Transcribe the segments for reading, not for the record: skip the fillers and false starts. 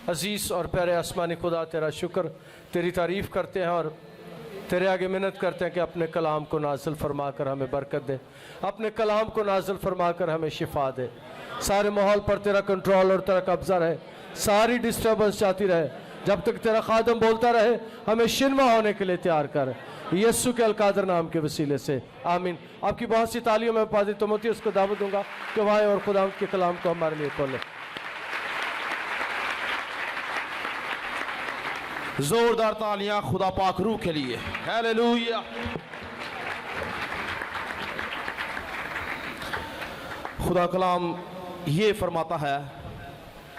अजीज़ और प्यारे आसमानी खुदा, तेरा शुक्र, तेरी तारीफ़ करते हैं और तेरे आगे मिन्नत करते हैं कि अपने कलाम को नाज़िल फरमा कर हमें बरकत दे, अपने कलाम को नाज़िल फरमा कर हमें शिफा दे। सारे माहौल पर तेरा कंट्रोल और तेरा कब्ज़ा रहे, सारी डिस्टर्बेंस जाती रहे। जब तक तेरा खादम बोलता रहे, हमें शिनमा होने के लिए तैयार कर, यीशु के अलकादर नाम के वसीले से, आमीन। आपकी बहुत सी तालियों में पादी तीमुथियुस को दावत दूंगा कि वह आए और खुदा के कलाम को हमारे लिए खोले। जोरदार तालियां खुदा पाक रूह के लिए। हालेलुया। खुदा कलाम ये फरमाता है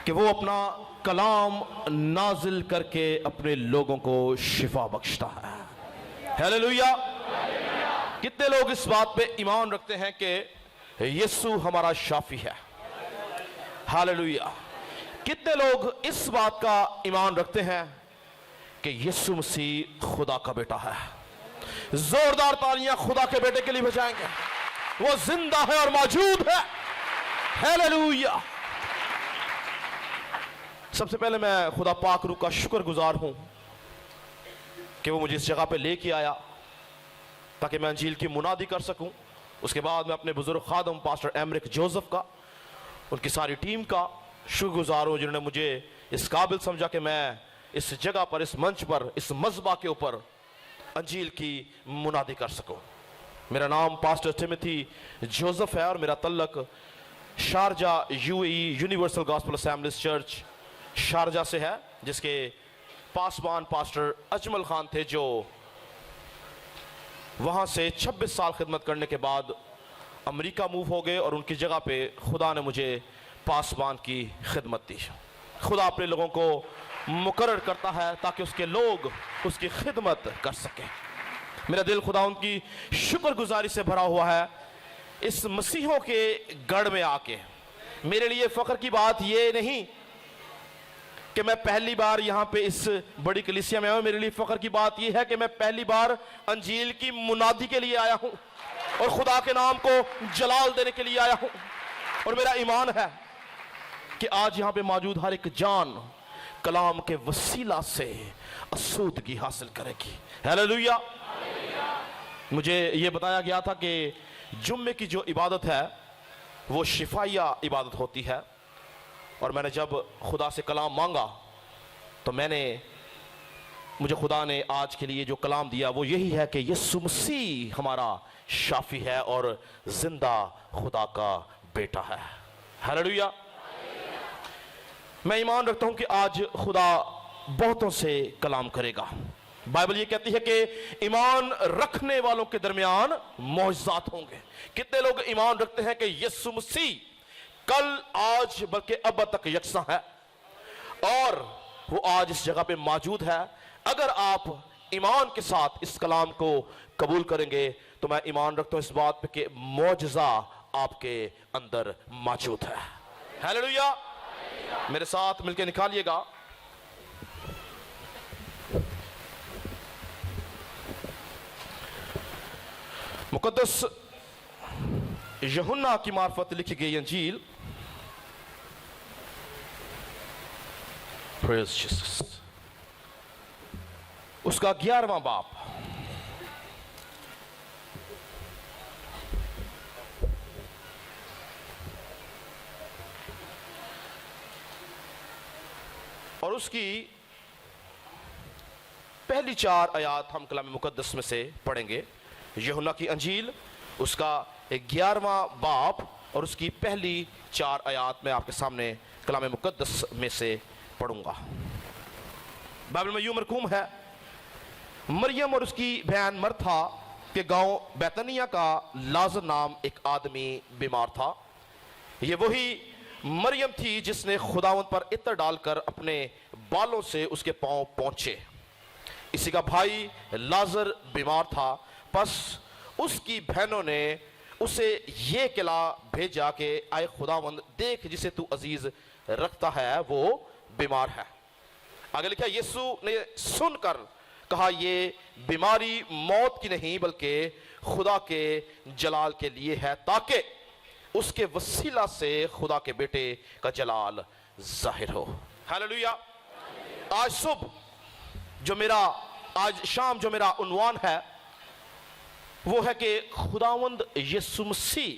कि वो अपना कलाम नाजिल करके अपने लोगों को शिफा बख्शता है। हालेलुया। कितने लोग इस बात पे ईमान रखते हैं कि यीशु हमारा शाफी है? हालेलुया। कितने लोग इस बात का ईमान रखते हैं कि यीशु मसीह खुदा का बेटा है? जोरदार तालियां खुदा के बेटे के लिए बजाएंगे। वो जिंदा है और मौजूद है। हालेलुया। सबसे पहले मैं खुदा पाक रूह का शुक्रगुजार हूं कि वो मुझे इस जगह पे लेके आया ताकि मैं अंजील की मुनादी कर सकूं। उसके बाद मैं अपने बुजुर्ग खादम पास्टर एमरिक जोसेफ का, उनकी सारी टीम का शुक्रगुजार हूं जिन्होंने मुझे इस काबिल समझा कि मैं इस जगह पर, इस मंच पर, इस मज़बा के ऊपर अंजील की मुनादी कर सकूं। मेरा नाम पास्टर टिमोथी जोसेफ है और मेरा तल्लक Sharjah UAE universal gospel assemblies church Sharjah से है, जिसके पासबान पास्टर अजमल खान थे जो वहां से 26 साल खिदमत करने के बाद अमेरिका मूव हो गए और उनकी जगह पे खुदा ने मुझे पासबान की खिदमत दी। खुदा अपने लोगों को मुकर्रर करता है ताकि उसके लोग उसकी खिदमत कर सकें। मेरा दिल खुदा उनकी शुक्रगुजारी से भरा हुआ है। इस मसीहों के गढ़ में आके मेरे लिए फ़ख्र की बात ये नहीं कि मैं पहली बार यहाँ पे इस बड़ी कलीसिया में आया हूँ। मेरे लिए फ़ख्र की बात यह है कि मैं पहली बार अंजील की मुनादी के लिए आया हूँ और खुदा के नाम को जलाल देने के लिए आया हूँ। और मेरा ईमान है कि आज यहाँ पे मौजूद हर एक जान कलाम के वसीला से आसूदगी हासिल करेगी। हालेलुया। मुझे ये बताया गया था कि जुम्मे की जो इबादत है वो शिफाइया इबादत होती है और मैंने जब खुदा से कलाम मांगा तो मुझे खुदा ने आज के लिए जो कलाम दिया वो यही है कि यीशु मसीह हमारा शाफी है और जिंदा खुदा का बेटा है। हालेलुया। मैं ईमान रखता हूं कि आज खुदा बहुतों से कलाम करेगा। बाइबल ये कहती है कि ईमान रखने वालों के दरमियान मौजज़ात होंगे। कितने लोग ईमान रखते हैं कि यीशु मसीह कल, आज, बल्कि अब तक यकसा है और वो आज इस जगह पे मौजूद है? अगर आप ईमान के साथ इस कलाम को कबूल करेंगे तो मैं ईमान रखता हूं इस बात पे कि मौजज़ा आपके अंदर मौजूद है। हालेलुया। मेरे साथ मिलकर निकालिएगा मुकद्दस यूहन्ना की मार्फत लिखी गई अंजील। Praise Jesus. उसका 11वां बाब। और उसकी पहली 4 आयात हम कलाम मुकद्दस में से पढ़ेंगे। यूहन्ना की अंजील उसका 11वां बाब और उसकी पहली 4 आयात में आपके सामने कलाम मुकद्दस में से पढ़ूंगा। बाइबल में यूं मरकूम है, मरियम और उसकी बहन मरथा के गांव बैतनिया का लाजर नाम एक आदमी बीमार था। ये वही मरियम थी जिसने खुदावंद पर इत्र डालकर अपने बालों से उसके पांव पोंछे। इसी का भाई लाजर बीमार था, बस उसकी बहनों ने उसे ये किला भेजा कि आए खुदावंद, देख जिसे तू अजीज रखता है वो बीमार है। आगे लिखा, यीशु ने सुनकर कहा ये बीमारी मौत की नहीं बल्कि खुदा के जलाल के लिए है ताकि उसके वसीला से खुदा के बेटे का जलाल जाहिर हो। हालेलुया। आज सुबह आज शाम जो मेरा उन्वान है वो है कि खुदावंद यीशु मसीह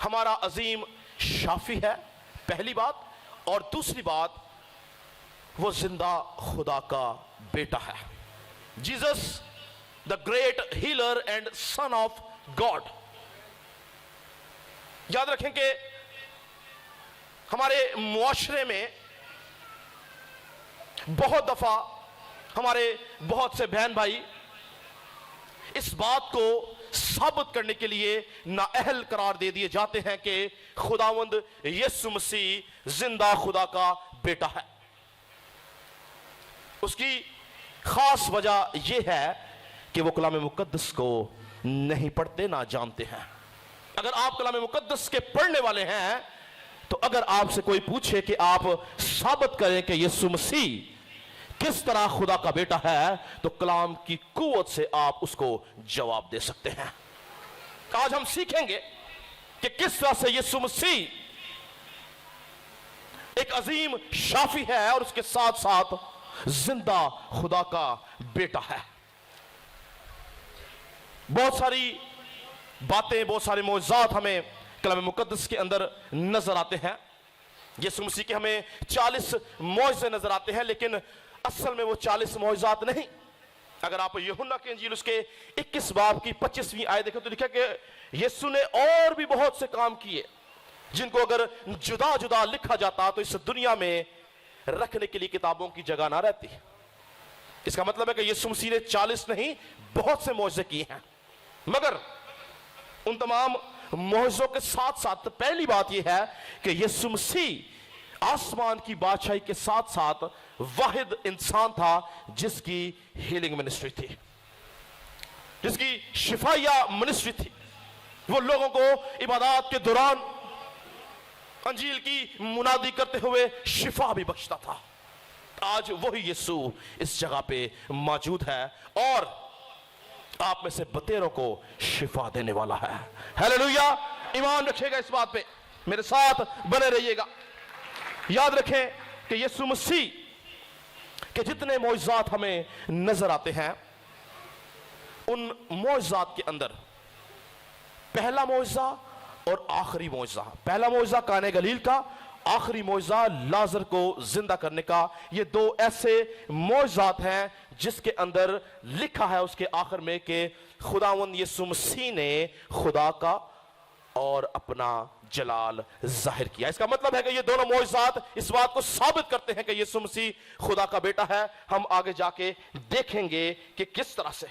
हमारा अजीम शाफी है, पहली बात। और दूसरी बात, वो जिंदा खुदा का बेटा है। Jesus the great healer and sun of God. याद रखें कि हमारे मुआशरे में बहुत दफा हमारे बहुत से बहन भाई इस बात को साबित करने के लिए नाअहल करार दे दिए जाते हैं कि खुदावंद यीशु मसीह जिंदा खुदा का बेटा है। उसकी खास वजह यह है कि वो कलाम मुकद्दस को नहीं पढ़ते, ना जानते हैं। अगर आप कलाम मुकद्दस के पढ़ने वाले हैं तो अगर आपसे कोई पूछे कि आप साबित करें कि यीशु मसीह किस तरह खुदा का बेटा है, तो कलाम की कुव्वत से आप उसको जवाब दे सकते हैं। आज हम सीखेंगे कि किस तरह से यीशु मसीह एक अजीम शाफी है और उसके साथ साथ जिंदा खुदा का बेटा है। बहुत सारी बातें, बहुत सारे मौजूदात हमें कलाम मुकद्दस के अंदर नजर आते हैं। यीशु मसीह के हमें 40 मौजज़े नजर आते हैं, लेकिन असल में वो 40 मौजज़ात नहीं। अगर आप यूहन्ना की इंजील उसके 21 बाब की 25वीं आयत देखें तो लिखा कि यीशु ने और भी बहुत से काम किए जिनको अगर जुदा जुदा लिखा जाता तो इस दुनिया में रखने के लिए किताबों की जगह ना रहती। इसका मतलब है कि यीशु मसीह ने 40 नहीं, बहुत से मौजज़े किए हैं। मगर उन तमाम मौजज़ों के साथ साथ पहली बात यह है कि यीशु मसीह आसमान की बादशाही के साथ साथ वाहिद इंसान था जिसकी हीलिंग मिनिस्ट्री थी, जिसकी शिफाया मिनिस्ट्री थी। वो लोगों को इबादत के दौरान अंजील की मुनादी करते हुए शिफा भी बख्शता था। आज वही यीशु इस जगह पे मौजूद है और आप में से बतेरों को शिफा देने वाला है। हालेलुया। ईमान रखिएगा इस बात पे, मेरे साथ बने रहिएगा। याद रखें कि यीशु मसीह के जितने मौजज़ात हमें नजर आते हैं उन मौजज़ात के अंदर पहला मौजज़ा और आखिरी मौजज़ा, पहला मौजज़ा काने गलील का, आखिरी मौजज़ा लाजर को जिंदा करने का, ये दो ऐसे मौजज़ात हैं जिसके अंदर लिखा है उसके आखिर में कि खुदावंद यीशु मसीह ने खुदा का और अपना जलाल जाहिर किया। इसका मतलब है कि ये दोनों मौजज़ात इस बात को साबित करते हैं कि यीशु मसीह खुदा का बेटा है। हम आगे जाके देखेंगे कि किस तरह से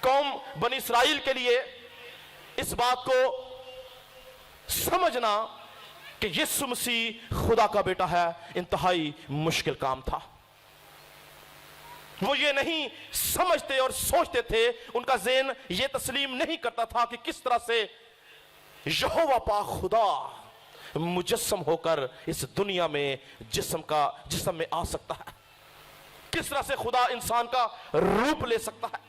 कौम बनी इस्राइल के लिए इस बात को समझना कि यीशु मसीह खुदा का बेटा है इंतहाई मुश्किल काम था। वो ये नहीं समझते और सोचते थे, उनका ज़हन ये तस्लीम नहीं करता था कि किस तरह से यहोवा पाक खुदा मुजस्सम होकर इस दुनिया में जिस्म में आ सकता है, किस तरह से खुदा इंसान का रूप ले सकता है।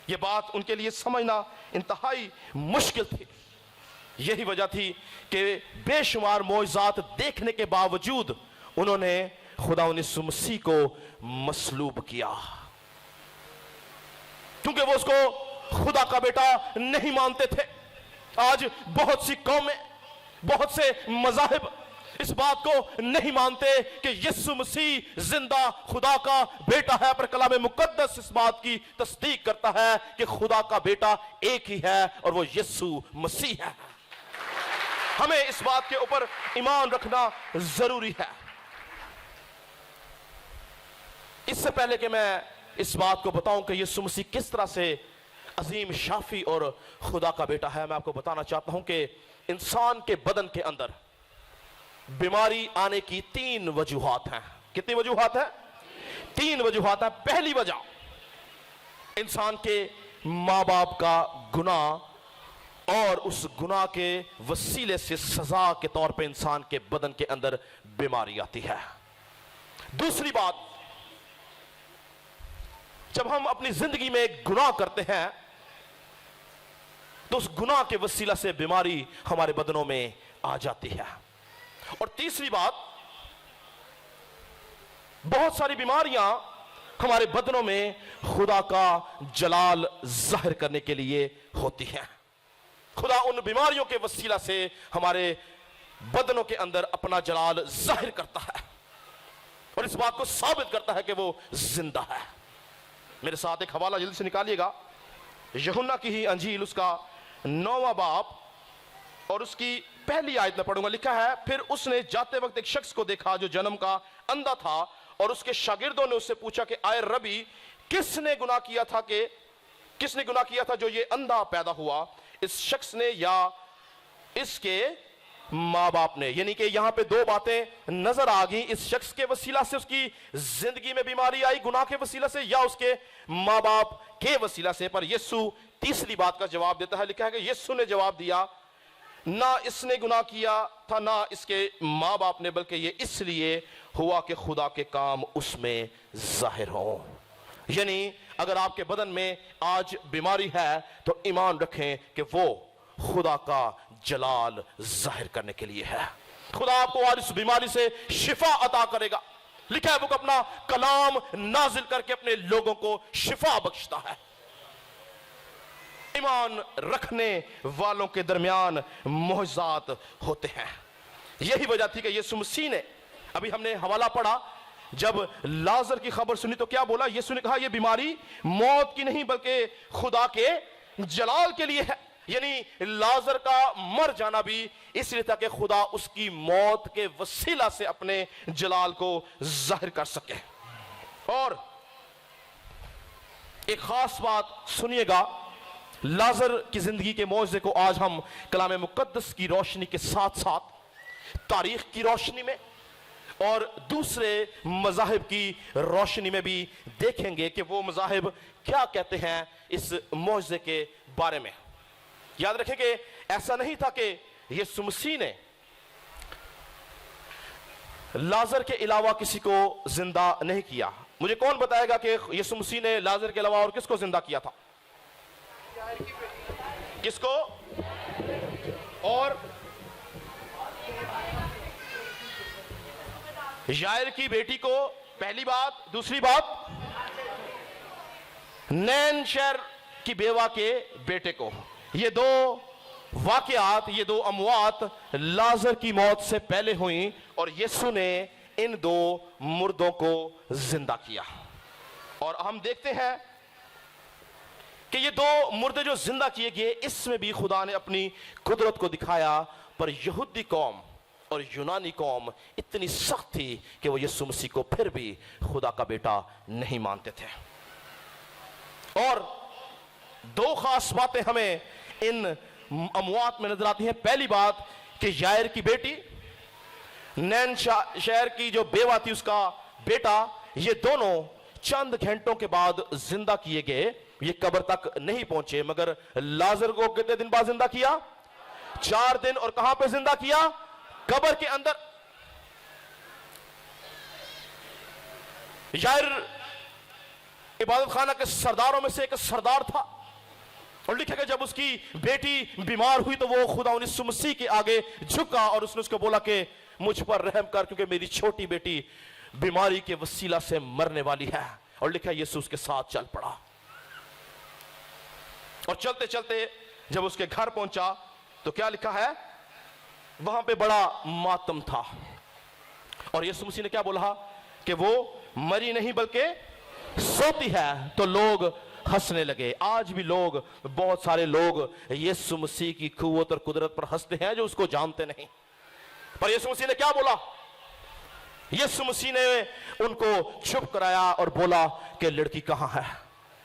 ये बात उनके लिए समझना इंतहाई मुश्किल थी। यही वजह थी कि बेशुमार मौजज़ात देखने के बावजूद उन्होंने खुदा यीशु मसीह को मसलूब किया, क्योंकि वो उसको खुदा का बेटा नहीं मानते थे। आज बहुत सी कौमें, बहुत से मज़ाहिब इस बात को नहीं मानते कि यीशु मसीह जिंदा खुदा का बेटा है, पर कलाम मुकद्दस इस बात की तस्दीक करता है कि खुदा का बेटा एक ही है और वो यीशु मसीह है। हमें इस बात के ऊपर ईमान रखना जरूरी है। इससे पहले कि मैं इस बात को बताऊं कि यीशु मसीह किस तरह से अजीम शाफी और खुदा का बेटा है, मैं आपको बताना चाहता हूं कि इंसान के बदन के अंदर बीमारी आने की 3 वजूहात हैं। कितनी वजूहात है? 3 वजूहात है। पहली वजह इंसान के माँ बाप का गुनाह और उस गुनाह के वसीले से सजा के तौर पे इंसान के बदन के अंदर बीमारी आती है। दूसरी बात, जब हम अपनी जिंदगी में गुनाह करते हैं तो उस गुनाह के वसीला से बीमारी हमारे बदनों में आ जाती है। और तीसरी बात, बहुत सारी बीमारियां हमारे बदनों में खुदा का जलाल जाहिर करने के लिए होती हैं। खुदा उन बीमारियों के वसीला से हमारे बदनों के अंदर अपना जलाल जाहिर करता है और इस बात को साबित करता है कि वो जिंदा है। मेरे साथ एक हवाला जल्दी से निकालिएगा, यूहन्ना की ही अंजील उसका 9वां बाब और उसकी पहली आयत में पढ़ूंगा। लिखा है, फिर उसने जाते वक्त एक शख्स को देखा जो जन्म का अंधा था और उसके शागिर्दों ने उससे पूछा कि आए रबी, किसने गुनाह किया था जो ये अंधा पैदा हुआ, इस शख्स ने या इसके माँ बाप ने? यानी कि यहां पे दो बातें नजर आ गई, इस शख्स के वसीला से उसकी जिंदगी में बीमारी आई गुनाह के वसीला से, या उसके माँ बाप के वसीला से। पर यीशु तीसरी बात का जवाब देता है। लिखा है कि यीशु ने जवाब दिया, ना इसने गुनाह किया था ना इसके माँ बाप ने, बल्कि ये इसलिए हुआ कि खुदा के काम उसमें जाहिर हो। यानी अगर आपके बदन में आज बीमारी है तो ईमान रखें कि वो खुदा का जलाल जाहिर करने के लिए है। खुदा आपको आज इस बीमारी से शिफा अता करेगा। लिखा है वो अपना कलाम नाजिल करके अपने लोगों को शिफा बख्शता है। ईमान रखने वालों के दरमियान मुअज्जज़ात होते हैं। यही वजह थी कि यीशु मसीह ने, अभी हमने हवाला पढ़ा, जब लाजर की खबर सुनी तो क्या बोला? यीशु ने कहा यह बीमारी मौत की नहीं बल्कि खुदा के जलाल के लिए है। यानी लाजर का मर जाना भी इसलिए था कि खुदा उसकी मौत के वसीला से अपने जलाल को जाहिर कर सके। और एक खास बात सुनिएगा, लाजर की जिंदगी के मौजज़े को आज हम कलाम मुकद्दस की रोशनी के साथ साथ तारीख की रोशनी में और दूसरे मज़ाहिब की रोशनी में भी देखेंगे कि वो मज़ाहिब क्या कहते हैं इस मौजज़े के बारे में। याद रखें कि ऐसा नहीं था कि यीशु मसीह ने लाजर के अलावा किसी को जिंदा नहीं किया। मुझे कौन बताएगा कि यीशु मसीह ने लाजर के अलावा और किसको जिंदा किया था? किसको? और यायर की बेटी को, पहली बात। दूसरी बात, नैन शहर की बेवा के बेटे को। ये दो वाकयात, ये दो अमवात लाजर की मौत से पहले हुई और यीशु ने इन दो मुर्दों को जिंदा किया। और हम देखते हैं कि ये दो मुर्दे जो जिंदा किए गए, इसमें भी खुदा ने अपनी कुदरत को दिखाया। पर यहूदी कौम और यूनानी कौम इतनी सख्त थी कि वो यीशु मसीह को फिर भी खुदा का बेटा नहीं मानते थे। और दो खास बातें हमें इन अमवात में नजर आती हैं। पहली बात कि यायर की बेटी, नैन शहर की जो बेवा थी उसका बेटा, ये दोनों चंद घंटों के बाद जिंदा किए गए। ये कब्र तक नहीं पहुंचे, मगर लाजर को कितने दिन बाद जिंदा किया? 4 दिन। और कहां पे जिंदा किया? कब्र के अंदर। यायर इबादत खाना के सरदारों में से एक सरदार था और लिखा कि जब उसकी बेटी बीमार हुई तो वो खुदा यीशु मसीह के आगे झुका और उसने उसको बोला कि मुझ पर रहम कर, क्योंकि मेरी छोटी बेटी बीमारी के वसीला से मरने वाली है। और लिखा यीशु उसके साथ चल पड़ा और चलते चलते जब उसके घर पहुंचा तो क्या लिखा है? वहां पे बड़ा मातम था और यीशु मसीह ने क्या बोला कि वो मरी नहीं बल्कि सोती है। तो लोग हंसने लगे। आज भी लोग, बहुत सारे लोग यीशु मसीह की कुव्वत और कुदरत पर हंसते हैं जो उसको जानते नहीं। पर यीशु मसीह ने क्या बोला? यीशु मसीह ने उनको चुप कराया और बोला कि लड़की कहां है?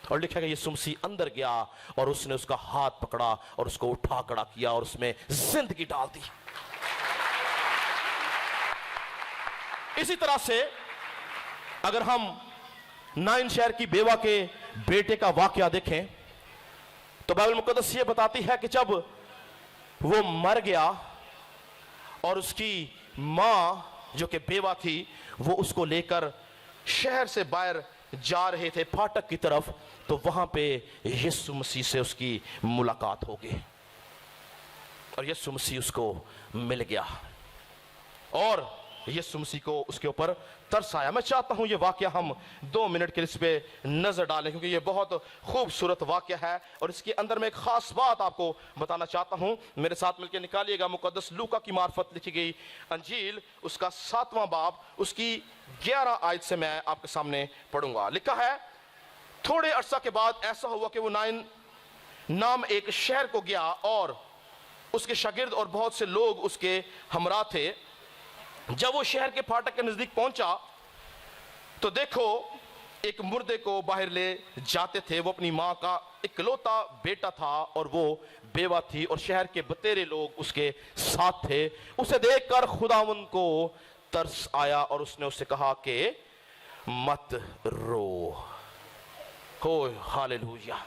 और लिखा कि यीशु मसीह अंदर गया और उसने उसका हाथ पकड़ा और उसको उठा खड़ा किया और उसमें जिंदगी डाल दी। इसी तरह से अगर हम नाइन शहर की बेवा के बेटे का वाकया देखें तो बाइबल मुकद्दस ये बताती है कि जब वो मर गया और उसकी मां जो कि बेवा थी वो उसको लेकर शहर से बाहर जा रहे थे फाटक की तरफ, तो वहां पे यीशु मसीह से उसकी मुलाकात हो गई और यीशु मसीह उसको मिल गया। और यीशु मसीह को उसके ऊपर तरस आया। मैं चाहता हूं ये वाकया हम 2 मिनट के लिए इस पे नजर डालें, क्योंकि ये बहुत खूबसूरत वाकया है और इसके अंदर मैं एक खास बात आपको बताना चाहता हूं। मेरे साथ मिलकर निकालिएगा मुकद्दस लूका की मार्फत लिखी गई अंजील, उसका 7वां बाब, उसकी 11 आयत से मैं आपके सामने पढ़ूंगा। लिखा है, थोड़े अरसा के बाद ऐसा हुआ कि वो नाइन नाम एक शहर को गया और उसके शागिर्द और बहुत से लोग उसके हमरा थे। जब वो शहर के फाटक के नजदीक पहुंचा तो देखो एक मुर्दे को बाहर ले जाते थे। वो अपनी मां का इकलौता बेटा था और वो बेवा थी और शहर के बतेरे लोग उसके साथ थे। उसे देखकर खुदावंद को तरस आया और उसने उससे कहा कि मत रो। हो हालेलुया।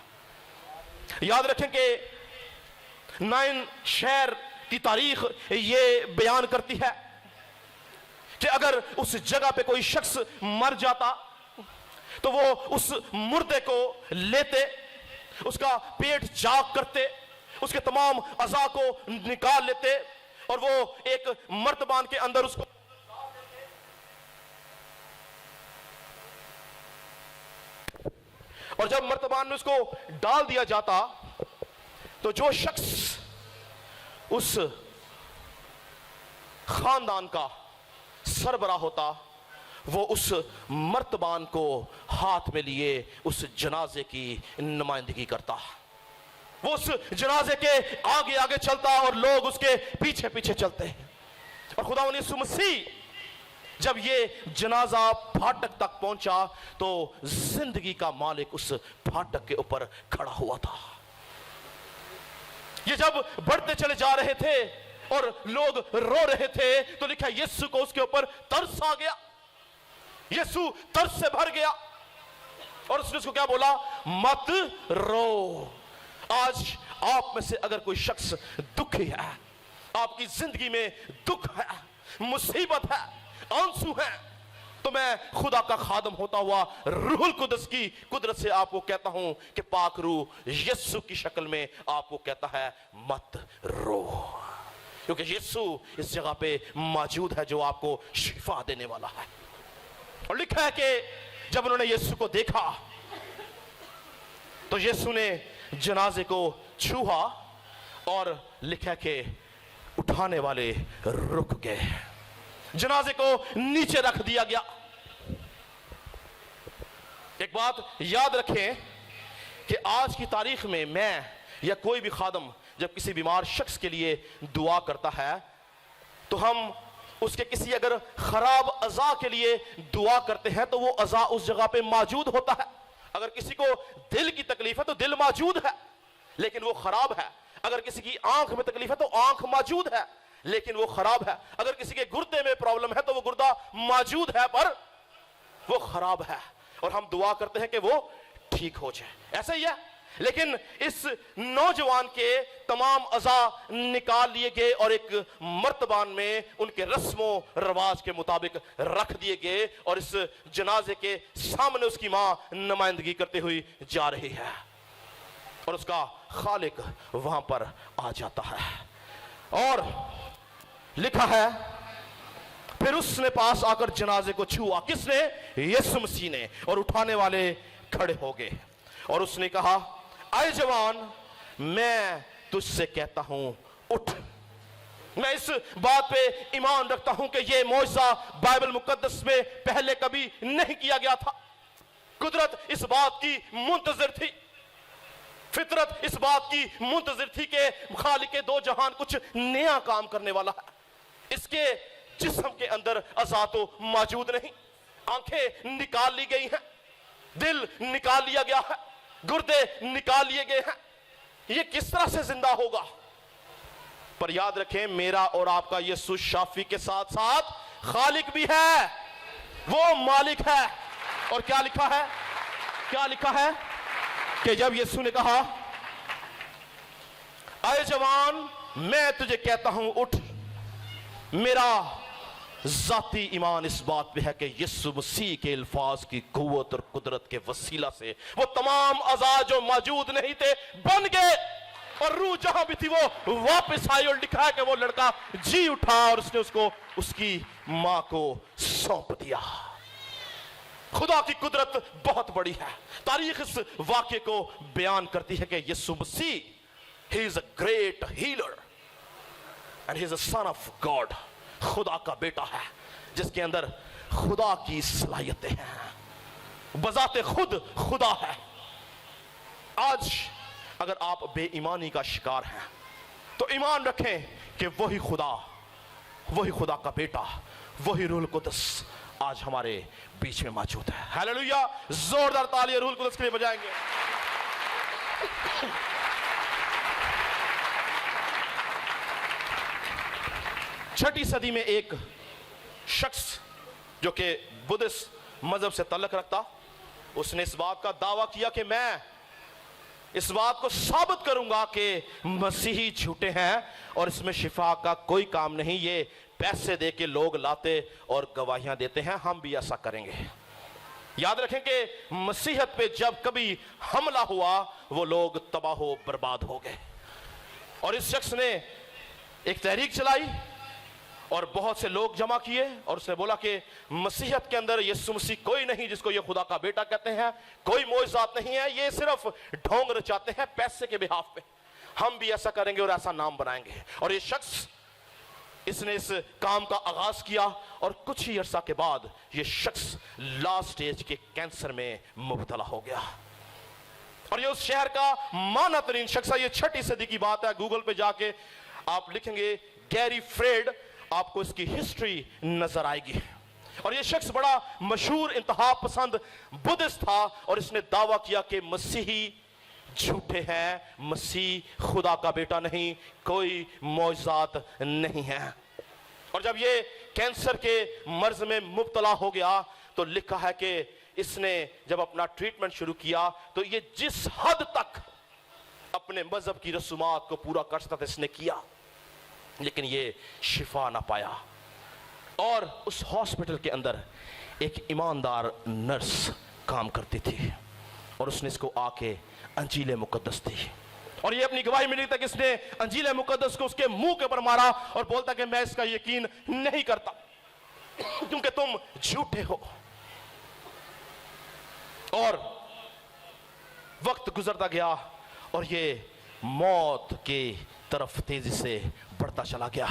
याद रखें कि 9 शहर की तारीख ये बयान करती है कि अगर उस जगह पे कोई शख्स मर जाता तो वो उस मुर्दे को लेते, उसका पेट चाक करते, उसके तमाम अज़ा को निकाल लेते और वो एक मर्तबान के अंदर उसको और जब मर्तबान में उसको डाल दिया जाता तो जो शख्स उस खानदान का सरबराह होता वो उस मर्तबान को हाथ में लिए उस जनाजे की नुमाइंदगी करता। वो उस जनाजे के आगे आगे चलता और लोग उसके पीछे पीछे चलते। और खुदावंद यीशु मसीह जब ये जनाजा फाटक तक पहुंचा तो जिंदगी का मालिक उस फाटक के ऊपर खड़ा हुआ था। ये जब बढ़ते चले जा रहे थे और लोग रो रहे थे तो लिखा यीशु को उसके ऊपर तरस आ गया। यीशु तरस से भर गया और उसने उसको क्या बोला, मत रो। आज आप में से अगर कोई शख्स दुखी है, आपकी जिंदगी में दुख है, मुसीबत है, आंसू है, तो मैं खुदा का खादम होता हुआ रूहुल कुदस की कुदरत से आपको कहता हूं कि पाक रूह यीशु की शक्ल में आपको कहता है मत रो, क्योंकि यीशु इस जगह पे मौजूद है जो आपको शिफा देने वाला है। और लिखा है कि जब उन्होंने यीशु को देखा तो यीशु ने जनाजे को छुआ और लिखा कि उठाने वाले रुक गए, जनाजे को नीचे रख दिया गया। एक बात याद रखें कि आज की तारीख में मैं या कोई भी खादम जब किसी बीमार शख्स के लिए दुआ करता है तो हम उसके किसी अगर खराब अज़ा के लिए दुआ करते हैं तो वो अज़ा उस जगह पे मौजूद होता है। अगर किसी को दिल की तकलीफ है तो दिल मौजूद है लेकिन वो खराब है। अगर किसी की आंख में तकलीफ है तो आंख मौजूद है लेकिन वो खराब है। अगर किसी के गुर्दे में प्रॉब्लम है तो वो गुर्दा मौजूद है पर वो खराब है और हम दुआ करते हैं कि वो ठीक हो जाए। ऐसा ही है। लेकिन इस नौजवान के तमाम अज़ा निकाल लिए गए और एक मर्तबान में उनके रस्मों रवाज के मुताबिक रख दिए गए और इस जनाजे के सामने उसकी मां नुमाइंदगी करते हुई जा रही है और उसका खालिक वहां पर आ जाता है। और लिखा है फिर उसने पास आकर जनाजे को छुआ। किसने? यीशु मसीह ने। और उठाने वाले खड़े हो गए और उसने कहा, आए जवान, मैं तुझसे कहता हूं उठ। मैं इस बात पे ईमान रखता हूं कि ये मौजज़ा बाइबल मुकद्दस में पहले कभी नहीं किया गया था। कुदरत इस बात की मुंतज़िर थी, फितरत इस बात की मुंतज़िर थी कि खालिक दो जहान कुछ नया काम करने वाला है। इसके जिस्म के अंदर अज़ा तो मौजूद नहीं, आंखें निकाल ली गई हैं, दिल निकाल लिया गया है, गुर्दे निकाल लिए गए हैं। ये किस तरह से जिंदा होगा? पर याद रखें, मेरा और आपका यीशु शाफी के साथ साथ खालिक भी है, वो मालिक है। और क्या लिखा है? क्या लिखा है कि जब यीशु ने कहा, आए जवान, मैं तुझे कहता हूं उठ। मेरा जाती ईमान इस बात पे है कि यीशु मसीह के अल्फाज की कुव्वत और कुदरत के वसीला से वो तमाम अज़ा जो मौजूद नहीं थे बन गए। और रूह जहां भी थी वो वापस आई और लिखा है कि वो लड़का जी उठा और उसने उसको उसकी मां को सौंप दिया। खुदा की कुदरत बहुत बड़ी है। तारीख इस वाक्य को बयान करती है कि यीशु मसीह he is a great healer and he is a son of God. खुदा का बेटा है जिसके अंदर खुदा की सलाहियतें हैं, बजाते खुद खुदा है। आज अगर आप बेईमानी का शिकार हैं तो ईमान रखें कि वही खुदा का बेटा, वही रूहुल कुद्स आज हमारे बीच में मौजूद है। हालेलुया। जोरदार ताली रूहुल कुद्स के लिए बजाएंगे। छठी सदी में एक शख्स जो कि बुद्धिस्ट मजहब से ताल्लुक रखता, उसने इस बात का दावा किया कि मैं इस बात को साबित करूंगा कि मसीही झूठे हैं और इसमें शिफा का कोई काम नहीं, ये पैसे दे के लोग लाते और गवाहियां देते हैं, हम भी ऐसा करेंगे। याद रखें कि मसीहत पे जब कभी हमला हुआ वो लोग तबाह हो बर्बाद हो गए। और इस शख्स ने एक तहरीक चलाई और बहुत से लोग जमा किए और उसने बोला कि मसीहत के अंदर यीशु मसीह कोई नहीं जिसको ये खुदा का बेटा कहते हैं, कोई मोइज़ात नहीं है, ये सिर्फ ढोंग रचाते हैं पैसे के बिहाफ पे, हम भी ऐसा करेंगे और ऐसा नाम बनाएंगे। और ये शख्स इसने इस काम का आगाज किया और कुछ ही अरसा के बाद ये शख्स लास्ट स्टेज के कैंसर में मुब्तला हो गया। और ये उस शहर का माना तरीन शख्स है। ये छठी सदी की बात है। गूगल पे जाके आप लिखेंगे गैरी फ्रेड, आपको इसकी हिस्ट्री नजर आएगी। और ये शख्स बड़ा मशहूर इंतहा पसंद बुद्धिस्ट था और इसने दावा किया कि मसीही झूठे हैं, मसीह खुदा का बेटा नहीं, कोई मौजज़ात नहीं है। और जब ये कैंसर के मर्ज में मुब्तला हो गया तो लिखा है कि इसने जब अपना ट्रीटमेंट शुरू किया तो ये जिस हद तक अपने मजहब की रसूमात को पूरा कर सकता था इसने किया, लेकिन ये शिफा ना पाया। और उस हॉस्पिटल के अंदर एक ईमानदार नर्स काम करती थी और उसने इसको आके अंजील मुकद्दस दी और ये अपनी गवाही में लिखता कि इसने अंजील मुकद्दस को उसके मुंह के ऊपर मारा और बोलता कि मैं इसका यकीन नहीं करता क्योंकि तुम झूठे हो। और वक्त गुजरता गया और ये मौत की तरफ तेजी से बढ़ता चला गया।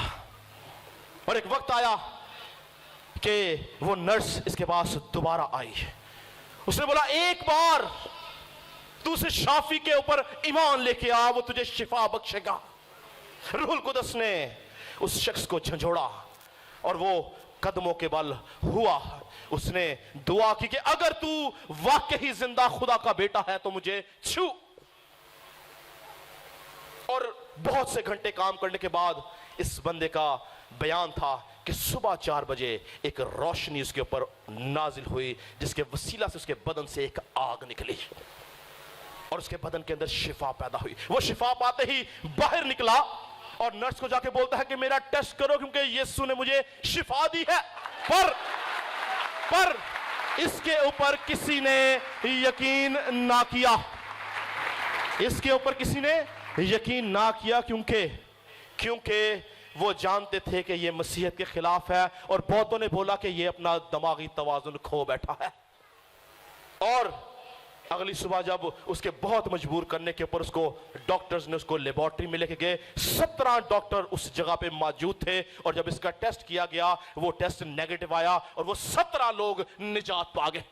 और एक वक्त आया कि वो नर्स इसके पास दोबारा आई। उसने बोला एक बार तू उस शाफी के ऊपर ईमान लेके आ, वो तुझे शिफा बख्शेगा। रूहुल कुद्स ने उस शख्स को झंझोड़ा और वो कदमों के बल हुआ। उसने दुआ की कि अगर तू वाकई जिंदा खुदा का बेटा है तो मुझे छू। और बहुत से घंटे काम करने के बाद इस बंदे का बयान था कि सुबह 4 बजे एक रोशनी उसके ऊपर नाजिल हुई जिसके वसीला से उसके बदन से एक आग निकली और उसके बदन के अंदर शिफा पैदा हुई। वो शिफा पाते ही बाहर निकला और नर्स को जाके बोलता है कि मेरा टेस्ट करो क्योंकि यीशु ने मुझे शिफा दी है। पर इसके ऊपर किसी ने यकीन ना किया। इसके ऊपर किसी ने यकीन ना किया क्योंकि वो जानते थे कि ये मसीहत के खिलाफ है और बहुतों ने बोला कि ये अपना दिमागी तवाज़ुन खो बैठा है। और अगली सुबह जब उसके बहुत मजबूर करने के ऊपर उसको डॉक्टर्स ने उसको लेबोरेटरी में लेके गए, 17 डॉक्टर उस जगह पे मौजूद थे और जब इसका टेस्ट किया गया वो टेस्ट नेगेटिव आया और वो 17 लोग निजात पा गए।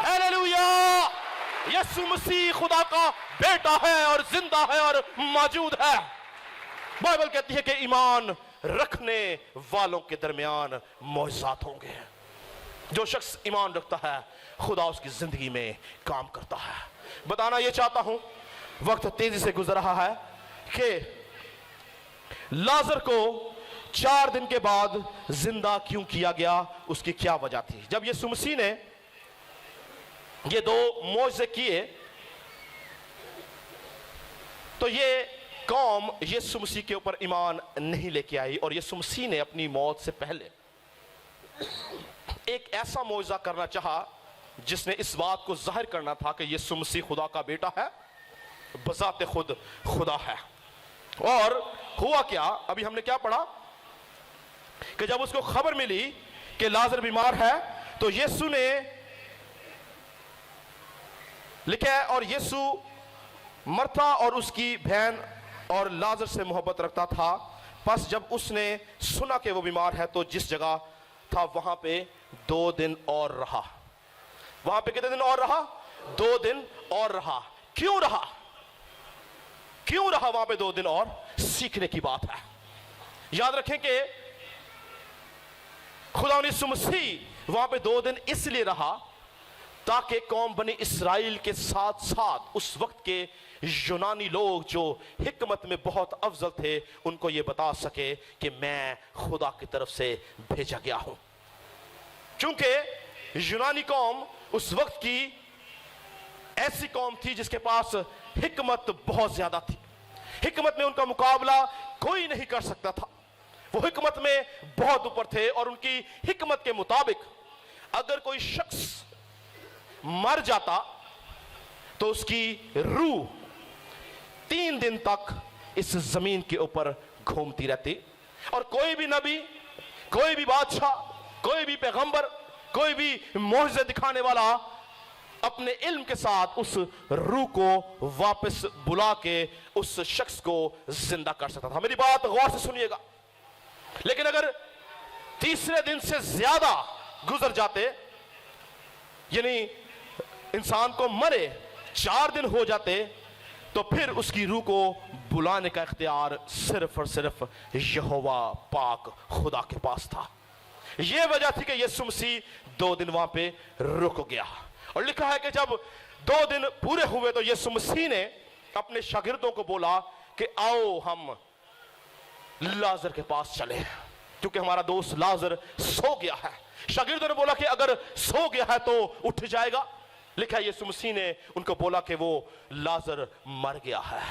हालेलुया! यीशु मसीह खुदा का बेटा है और जिंदा है और मौजूद है। बाइबल कहती है कि ईमान रखने वालों के दरमियान मौजज़ात होंगे। जो शख्स ईमान रखता है खुदा उसकी जिंदगी में काम करता है। बताना यह चाहता हूं, वक्त तेजी से गुजर रहा है कि लाजर को 4 दिन के बाद जिंदा क्यों किया गया, उसकी क्या वजह थी। जब यीशु मसीह ने ये 2 मौजज़े किए तो ये कौम यीशु मसीह के ऊपर ईमान नहीं लेके आई और यीशु मसीह ने अपनी मौत से पहले एक ऐसा मौजज़ा करना चाहा जिसने इस बात को जाहिर करना था कि यीशु मसीह खुदा का बेटा है बजाते खुद खुदा है। और हुआ क्या, अभी हमने क्या पढ़ा कि जब उसको खबर मिली कि लाजर बीमार है तो यीशु ने लिखा है, और यीशु मरथा और उसकी बहन और लाजर से मोहब्बत रखता था। बस जब उसने सुना कि वो बीमार है तो जिस जगह था वहां पे 2 दिन और रहा। वहां पे कितने दिन और रहा? 2 दिन और रहा। क्यों रहा? क्यों रहा वहां पे 2 दिन और? सीखने की बात है। याद रखें कि खुदा यीशु मसीह वहां पे 2 दिन इसलिए रहा ताकि कौम बनी इस्राएल के साथ साथ उस वक्त के यूनानी लोग जो हिकमत में बहुत अफजल थे उनको ये बता सके कि मैं खुदा की तरफ से भेजा गया हूं। क्योंकि यूनानी कौम उस वक्त की ऐसी कौम थी जिसके पास हिकमत बहुत ज्यादा थी। हिकमत में उनका मुकाबला कोई नहीं कर सकता था। वो हिकमत में बहुत ऊपर थे और उनकी हिकमत के मुताबिक अगर कोई शख्स मर जाता तो उसकी रूह 3 दिन तक इस जमीन के ऊपर घूमती रहती और कोई भी नबी, कोई भी बादशाह, कोई भी पैगंबर, कोई भी मोहज़े दिखाने वाला अपने इल्म के साथ उस रूह को वापस बुला के उस शख्स को जिंदा कर सकता था। मेरी बात गौर से सुनिएगा। लेकिन अगर तीसरे दिन से ज्यादा गुजर जाते, यानी इंसान को मरे 4 दिन हो जाते, तो फिर उसकी रूह को बुलाने का इख्तियार सिर्फ और सिर्फ यहोवा पाक खुदा के पास था। यह वजह थी कि यीशु मसीह 2 दिन वहां पे रुक गया। और लिखा है कि जब 2 दिन पूरे हुए तो यीशु मसीह ने अपने शागिर्दों को बोला कि आओ हम लाजर के पास चले, क्योंकि हमारा दोस्त लाजर सो गया है। शागिर्दों ने बोला कि अगर सो गया है तो उठ जाएगा। लिखा है यीशु मसीह ने उनको बोला कि वो लाजर मर गया है,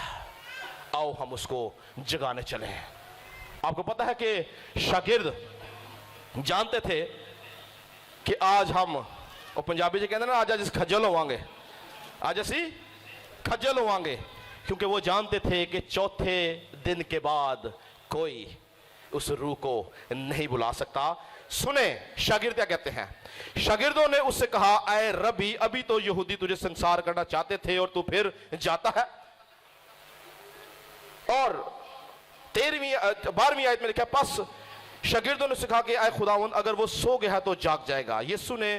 आओ हम उसको जगाने चले। आपको पता है कि शागिर्द जानते थे कि आज हम, और पंजाबी जी कहते हैं ना, आज अस खज्जल होवांगे, आज असी खज्जल होवांगे, क्योंकि वो जानते थे कि चौथे दिन के बाद कोई उस रूह को नहीं बुला सकता। सुने शागिर्द क्या कहते हैं। शागिर्दों ने उससे कहा, ऐ रबी, अभी तो यहूदी तुझे संसार करना चाहते थे और तू फिर जाता है। और 12वीं आयत में लिखा, बस शागिर्दों ने कहा कि ऐ खुदावंद, अगर वो सो गया है तो जाग जाएगा। यीशु ने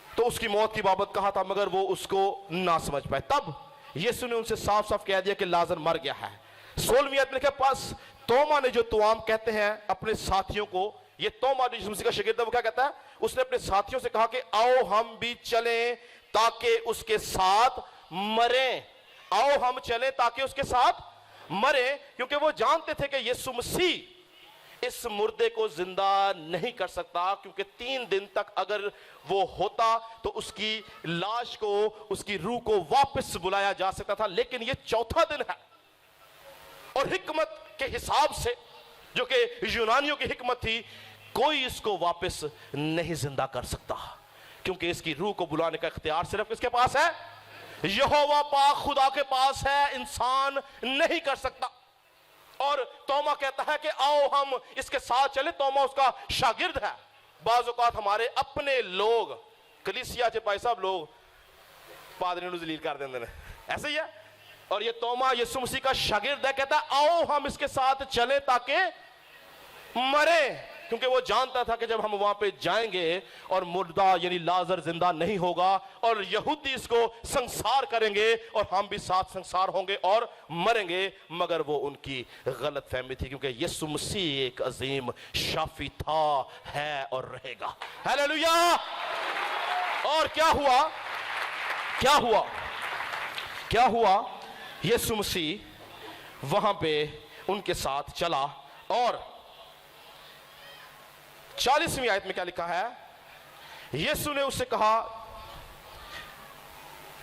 तो उसकी मौत की बाबत कहा था, मगर वो उसको ना समझ पाए। तब यीशु ने उनसे साफ साफ कह दिया कि लाजर मर गया है। 16वीं आयत में लिखा, बस तोमा ने, जो तुआम कहते हैं, अपने साथियों को, ये तोमा जो यीशु मसीह का शागिर्द है, वो क्या कहता है, उसने अपने साथियों से कहा कि आओ हम भी चलें ताकि उसके साथ मरें। आओ हम चलें ताकि उसके साथ मरें, क्योंकि वो जानते थे कि यीशु मसीह इस मुर्दे को जिंदा नहीं कर सकता, क्योंकि 3 दिन तक अगर वो होता तो उसकी लाश को, उसकी रूह को वापस बुलाया जा सकता था। लेकिन ये चौथा दिन है और हिकमत के हिसाब से, जो कि यूनानियों की हिकमत थी, कोई इसको वापस नहीं जिंदा कर सकता, क्योंकि इसकी रूह को बुलाने का इख्तियार सिर्फ किसके पास है? यहोवा पाक खुदा के पास है, इंसान नहीं कर सकता। और तोमा कहता है कि आओ हम इसके साथ चले। तोमा उसका शागिर्द है। बाज़ औक़ात हमारे अपने लोग, कलीसिया के भाई साहब लोग पादरी नूं जलील कर देंगे, ऐसे ही है। और ये तोमा यीशु मसीह का शागिर्द है, कहता है आओ हम इसके साथ चले ताकि मरे, क्योंकि वो जानता था कि जब हम वहां पे जाएंगे और मुर्दा यानी लाजर जिंदा नहीं होगा और यहूदी इसको संसार करेंगे और हम भी साथ संसार होंगे और मरेंगे। मगर वो उनकी गलत फहमी थी, क्योंकि यीशु मसीह एक अजीम शाफी था, है और रहेगा। हालेलुया। और क्या हुआ, क्या हुआ, क्या हुआ? यीशु मसीह वहां पे उनके साथ चला और 40वीं आयत में क्या लिखा है? यीशु ने उससे कहा,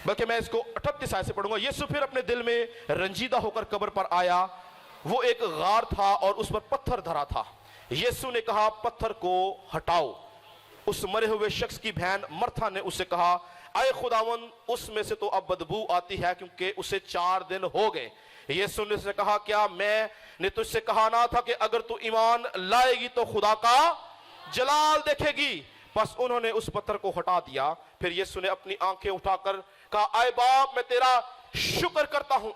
बल्कि मैं इसको 38 आयत से पढ़ूंगा। यीशु फिर अपने दिल में रंजीदा होकर कब्र पर आया। वो एक गार था और उस पर पत्थर धरा था। यीशु ने कहा, पत्थर को हटाओ। उस मरे हुए शख्स की बहन मर्था ने उससे कहा, आए खुदावन, उसमें से तो अब बदबू आती है क्योंकि उसे 4 दिन हो गए। यीशु ने उससे कहा, क्या मैंने तुझसे कहा ना था कि अगर तू ईमान लाएगी तो खुदा का जलाल देखेगी? बस उन्होंने उस पत्थर को हटा दिया। फिर यीशु ने अपनी आंखें उठाकर कहा, आए बाप, मैं तेरा शुक्र करता हूं।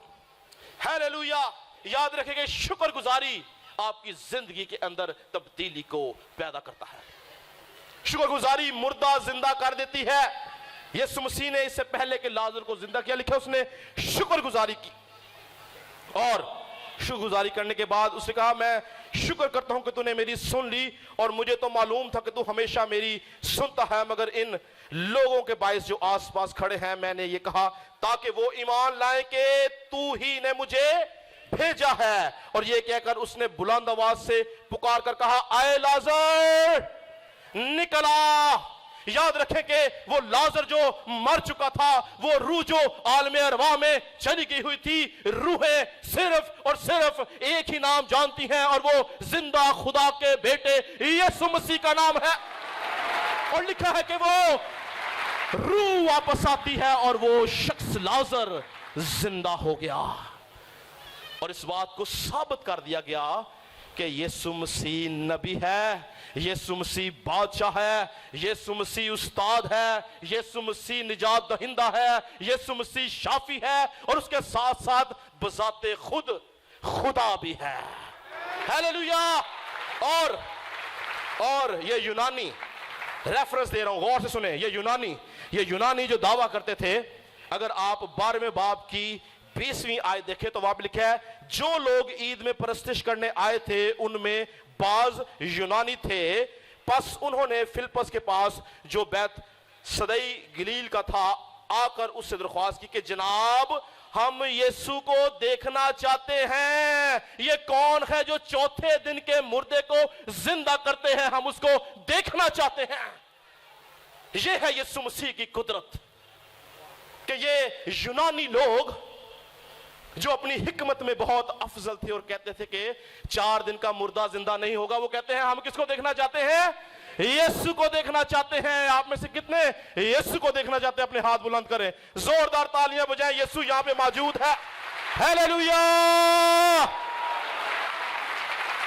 हालेलुया। याद रखेंगे, शुक्रगुजारी आपकी जिंदगी के अंदर तब्दीली को पैदा करता है। शुक्रगुजारी मुर्दा जिंदा कर देती है। यीशु मसीह ने इससे पहले कि लाजर को जिंदा किया, लिखा उसने शुक्रगुजारी की, और शुक्रगुजारी करने के बाद उसने कहा, मैं शुक्र करता हूं कि तूने मेरी सुन ली, और मुझे तो मालूम था कि तू हमेशा मेरी सुनता है, मगर इन लोगों के बायस जो आसपास खड़े हैं मैंने ये कहा ताकि वो ईमान लाएं कि तू ही ने मुझे भेजा है। और ये कहकर उसने बुलंद आवाज से पुकार कर कहा, आए लाजर, निकला। याद रखें कि वो लाजर जो मर चुका था, वो रूह जो आलमे अरवाह में चली गई हुई थी, रूहें सिर्फ और सिर्फ एक ही नाम जानती हैं, और वो जिंदा खुदा के बेटे यीशु मसीह का नाम है। और लिखा है कि वो रूह वापस आती है और वो शख्स लाजर जिंदा हो गया। और इस बात को साबित कर दिया गया कि यीशु मसीह नबी है, यीशु मसीह बादशाह है, यीशु मसीह उस्ताद है, यीशु मसीह निजात दहिंदा है, यीशु मसीह शाफी है, और उसके साथ साथ बजाते खुद खुदा भी है। हालेलुया। और ये यूनानी, रेफरेंस दे रहा हूं, गौर से सुने, ये यूनानी जो दावा करते थे, अगर आप 12वें बाब की 20वीं आयत देखें तो वहां पे लिखा है, जो लोग ईद में परस्तिश करने आए थे उनमें बाज यूनानी थे, बस उन्होंने फिलिप्पस के पास जो बैत सदई गलील का था आकर उससे दरख्वास्त की कि जनाब, हम यीशु को देखना चाहते हैं। ये कौन है जो चौथे दिन के मुर्दे को जिंदा करते हैं? हम उसको देखना चाहते हैं। ये है यीशु मसीह की कुदरत कि ये यूनानी लोग जो अपनी हिकमत में बहुत अफजल थे और कहते थे कि 4 दिन का मुर्दा जिंदा नहीं होगा, वो कहते हैं हम किसको देखना चाहते हैं? यीशु को देखना चाहते हैं। आप में से कितने यीशु को देखना चाहते हैं? अपने हाथ बुलंद करें, जोरदार तालियां बजाएं। यीशु यहां पे मौजूद है। हालेलुया।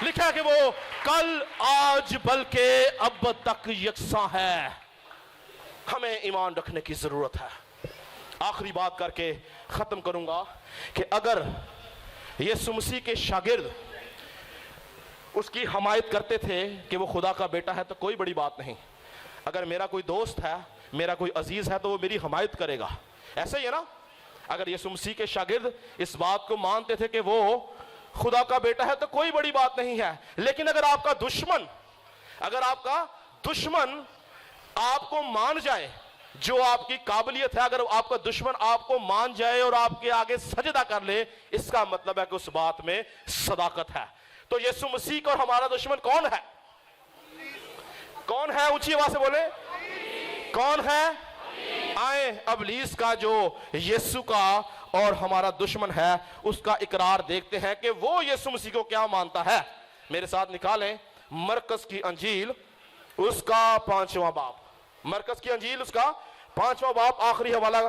लिखा है कि वो कल, आज, बल्कि अब तक यकसा है। हमें ईमान रखने की जरूरत है। आखिरी बात करके खत्म करूंगा कि अगर यीशु मसीह के शागिर्द उसकी हमायत करते थे कि वो खुदा का बेटा है तो कोई बड़ी बात नहीं। अगर मेरा कोई दोस्त है, मेरा कोई अजीज है, तो वो मेरी हमायत करेगा। ऐसा ही है ना? अगर यीशु मसीह के शागिर्द इस बात को मानते थे कि वो खुदा का बेटा है तो कोई बड़ी बात नहीं है। लेकिन अगर आपका दुश्मन आपको मान जाए, जो आपकी काबिलियत है, अगर आपका दुश्मन आपको मान जाए और आपके आगे सजदा कर ले, इसका मतलब है कि उस बात में सदाकत है। तो यीशु मसीह का और हमारा दुश्मन कौन है? कौन है? ऊंची आवाज से बोले, कौन है? आए अबलीस का जो यीशु का और हमारा दुश्मन है, उसका इकरार देखते हैं कि वो यीशु मसीह को क्या मानता है। मेरे साथ निकालें मरकस की अंजील उसका 5वां बाब। मरकस की अंजील उसका 5वां बाब, आखिरी हवाला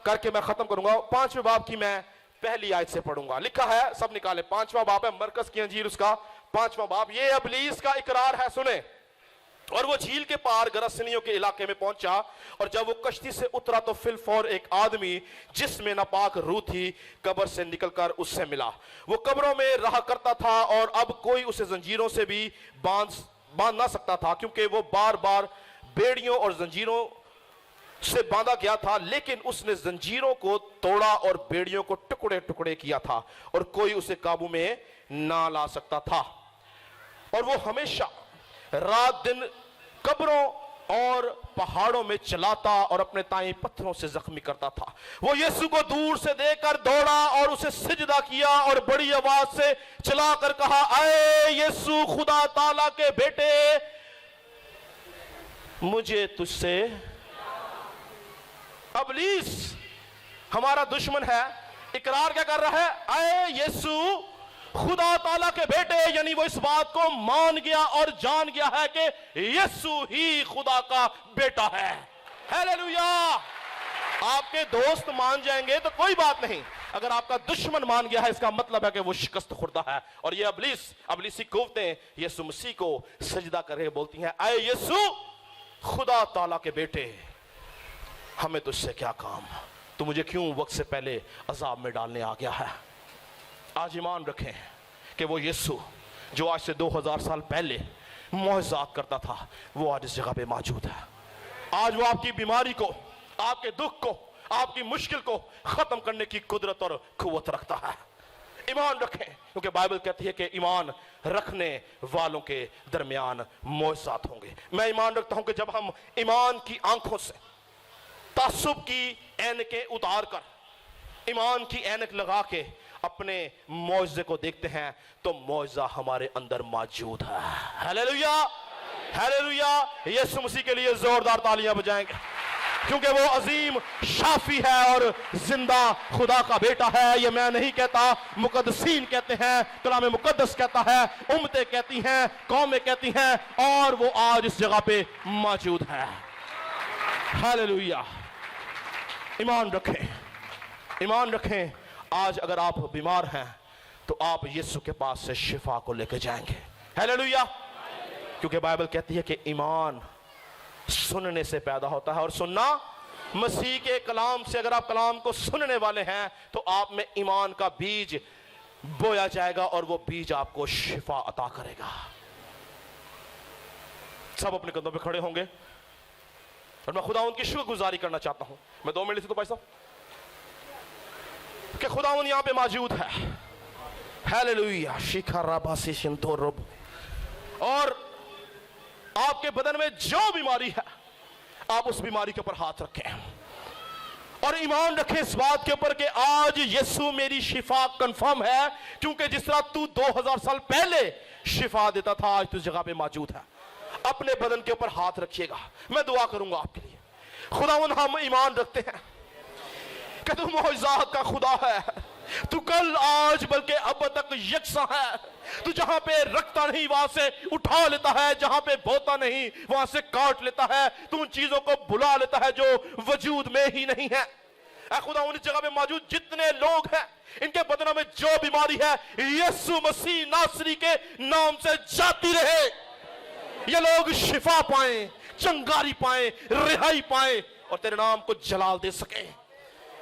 करके मैं खत्म करूंगा। 5वें बाब की मैं पहली आयत से पढ़ूंगा। लिखा है, सब निकाले, 5वां बाब है मरकस की अंजील उसका 5वां बाब। ये अबलीस का इकरार है, सुने। और वो झील के पार गरसनियों के इलाके में पहुंचा, और जब वो कश्ती से उतरा तो फिलफौर एक आदमी जिसमें नापाक रूह थी कब्र से निकलकर उससे मिला। वो कब्रों में रहा करता था और अब कोई उसे जंजीरों से भी बांध ना सकता था, क्योंकि वो बार बार बेड़ियों और जंजीरों से बांधा गया था। लेकिन उसने जंजीरों को तोड़ा और बेड़ियों को टुकड़े टुकड़े किया था, और कोई उसे काबू में ना ला सकता था। और वो हमेशा रात दिन कब्रों और पहाड़ों में चलाता और अपने ताई पत्थरों से जख्मी करता था। वो यीशु को दूर से देखकर दौड़ा और उसे सिजदा किया और बड़ी आवाज से चलाकर कहा, आए यीशु खुदा ताला के बेटे, मुझे तुझसे। अबलीस हमारा दुश्मन है, इकरार क्या कर रहा है? आए यीशु खुदा ताला के बेटे, यानी वो इस बात को मान गया और जान गया है कि यीशु ही खुदा का बेटा है। हालेलुया। आपके दोस्त मान जाएंगे तो कोई बात नहीं, अगर आपका दुश्मन मान गया है इसका मतलब है कि वो शिकस्त खुर्दा है। और ये अबलीसी कुव्वतें यीशु मसीह को सजदा करके बोलती हैं, आए यीशु खुदा ताला के बेटे, हमें तुझसे क्या काम, तू मुझे क्यों वक्त से पहले अजाब में डालने आ गया है। आज ईमान रखें कि वो यीशु जो आज से 2000 साल पहले मौजज़ात करता था, वो आज इस जगह पे मौजूद है। आज वो आपकी बीमारी को, आपके दुख को, आपकी मुश्किल को खत्म करने की कुदरत और कुव्वत रखता है। ईमान रखें, क्योंकि बाइबल कहती है कि ईमान रखने वालों के दरमियान मौजज़ात होंगे। मैं ईमान रखता हूं कि जब हम ईमान की आंखों से तासुब की ऐनकें उतार कर, ईमान की ऐनक लगा के अपने मौजज़े को देखते हैं, तो मौजज़ा हमारे अंदर मौजूद है। Hallelujah, hallelujah. यीशु मसीह के लिए जोरदार तालियां बजाएंगे, क्योंकि वो अजीम शाफी है और जिंदा खुदा का बेटा है। ये मैं नहीं कहता, मुकद्दसीन कहते हैं, कलाम मुकद्दस कहता है, उम्मतें कहती हैं, कौमें कहती हैं, और वो आज इस जगह पे मौजूद है। हालेलुया। ईमान रखें, ईमान रखें। आज अगर आप बीमार हैं तो आप यीशु के पास से शिफा को लेकर जाएंगे। हालेलुया। क्योंकि बाइबल कहती है कि ईमान सुनने से पैदा होता है, और सुनना मसीह के कलाम से। अगर आप कलाम को सुनने वाले हैं तो आप में ईमान का बीज बोया जाएगा, और वो बीज आपको शिफा अता करेगा। सब अपने कंधों पे खड़े होंगे और मैं खुदा उनकी शुक्रगुजारी करना चाहता हूं। मैं 2 मिनट से तो भाई साहब कि खुदावंद यहां पे मौजूद है। हालेलुया। शिखराबासी शिंतोरब। और आपके बदन में जो बीमारी है, आप उस बीमारी के ऊपर हाथ रखें और ईमान रखें इस बात के ऊपर कि आज यीशु मेरी शिफा कंफर्म है, क्योंकि जिस तरह तू 2000 साल पहले शिफा देता था, आज तू जगह पे मौजूद है। अपने बदन के ऊपर हाथ रखिएगा, मैं दुआ करूंगा आपके लिए। खुदावंद हम ईमान रखते हैं कि तू मौजज़ात का खुदा है। तू कल, आज, बल्कि अब तक यकसा है। तू जहां पे रखता नहीं वहां से उठा लेता है, जहां पे बोता नहीं वहां से काट लेता है। तू उन चीजों को बुला लेता है जो वजूद में ही नहीं है। ऐ खुदा, उन जगह पे मौजूद जितने लोग हैं, इनके बदनों में जो बीमारी है, यीशु मसीह नासरी के नाम से जाती रहे। ये लोग शिफा पाएं, चंगारी पाएं, रिहाई पाएं और तेरे नाम को जलाल दे सके।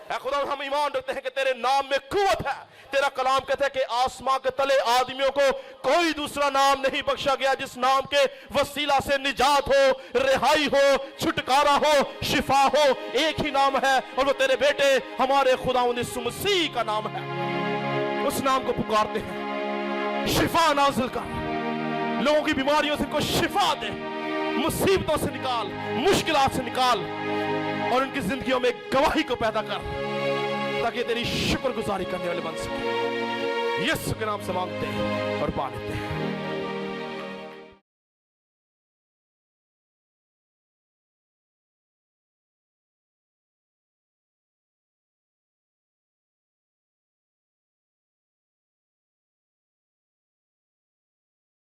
ऐ खुदा, हम ईमान रखते हैं कि तेरे नाम में कुव्वत है। तेरा कलाम कहता है कि आसमां के तले आदमियों को कोई दूसरा नाम नहीं बख्शा गया जिस नाम के वसीला से निजात हो, रिहाई हो, छुटकारा हो, शिफा हो। एक ही नाम है और वो तेरे बेटे हमारे खुदावंद यीशु मसीह का नाम है। उस नाम को पुकारते हैं। शिफा नाज़िल कर, लोगों की बीमारियों से इनको शिफा दे, मुसीबतों से निकाल, मुश्किलात से निकाल और उनकी जिंदगियों में गवाही को पैदा कर, ताकि तेरी शुक्रगुजारी करने वाले बन सके। यीशु के नाम से मांगते हैं और पा लेते हैं।